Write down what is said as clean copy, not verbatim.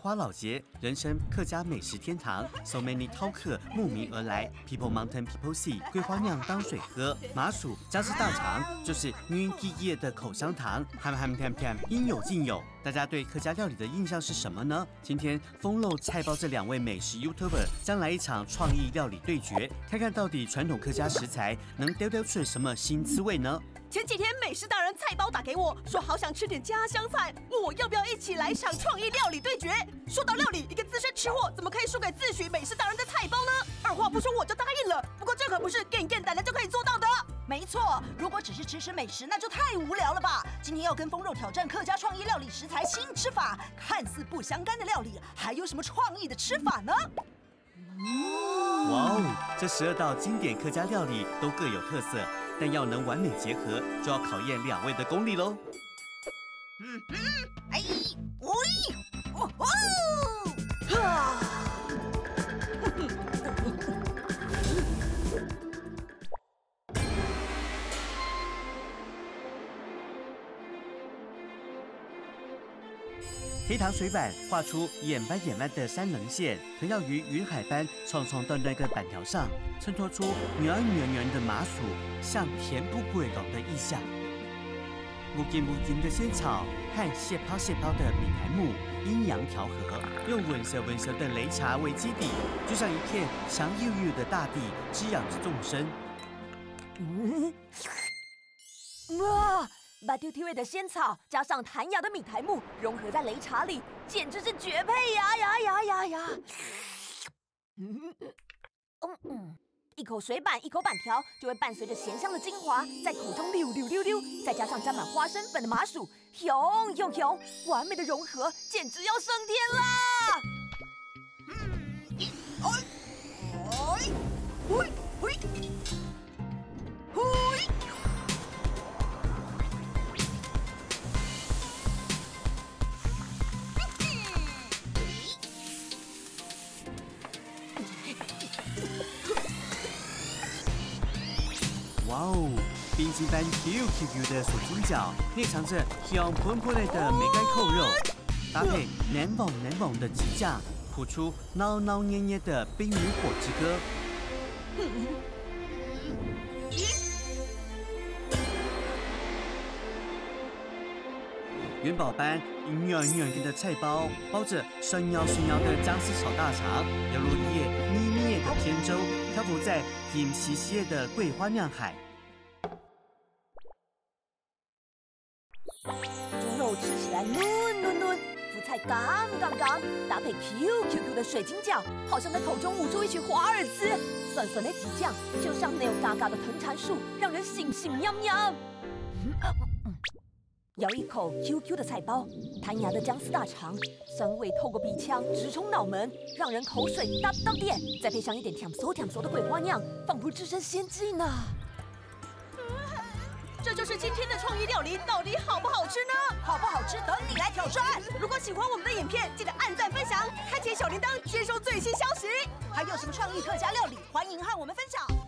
花老街，人称客家美食天堂 ，so many 饕客慕名而来 ，people mountain people sea， 桂花酿当水喝，麻薯、姜丝大肠就是晕滴液的口香糖，ham ham tam tam， 应有尽有。大家对客家料理的印象是什么呢？今天风肉菜包这2位美食 YouTuber 将来一场创意料理对决，看看到底传统客家食材能雕出什么新滋味呢？前几天美食达人菜包打给我，说好想吃点家乡菜，问我要不要一起来一场创意料理对决。说到料理，一个资深吃货怎么可以输给自诩美食达人的菜包呢？二话不说我就答应了。不过这可不是干干胆的就可以做到的。没错，如果只是吃美食，那就太无聊了吧。今天要跟风肉挑战客家创意料理食材新吃法，看似不相干的料理，还有什么创意的吃法呢？哇哦，这12道经典客家料理都各有特色，但要能完美结合，就要考验2位的功力喽。哎，喂，哦哦，哈！黑糖水板画出眼斑的山棱线，藤要于云海般串断的板条上，衬托出圆的麻薯像甜不鬼龙的意象。木金的仙草和蟹泡的米苔木阴阳调和，用稳蛇的擂茶为基底，就像一片祥悠的大地，滋养着众生。哇！把丢的仙草加上弹牙的米苔木融合在擂茶里，简直是绝配呀！一口水板，一口板条，就会伴随着咸香的精华，在口中溜，再加上沾满花生粉的麻薯，用，完美的融合，简直要升天啦！哇哦，冰晶般 QQ 的水晶饺，内藏着香喷喷的梅干扣肉，搭配黏猛的鸡酱，谱出挠捏的冰与火之歌。元宝般圆的菜包，包着酸腰的姜丝炒大肠，犹如一叶咪的扁舟，漂浮在甜稀的桂花酿海。猪肉吃起来嫩，蔬菜刚，搭配 QQ 的水晶饺，好像在口中舞出一曲华尔兹。酸的鸡酱就像那有嘎的藤缠树，让人心痒。咬一口 QQ 的菜包，弹牙的姜丝大肠，酸味透过鼻腔直冲脑门，让人口水到电。再配上一点甜熟的桂花酿，仿佛置身仙境呢。这就是今天的创意料理，到底好不好吃呢？好不好吃，等你来挑战。如果喜欢我们的影片，记得按赞、分享，开启小铃铛，接收最新消息。还有什么创意客家料理，欢迎和我们分享。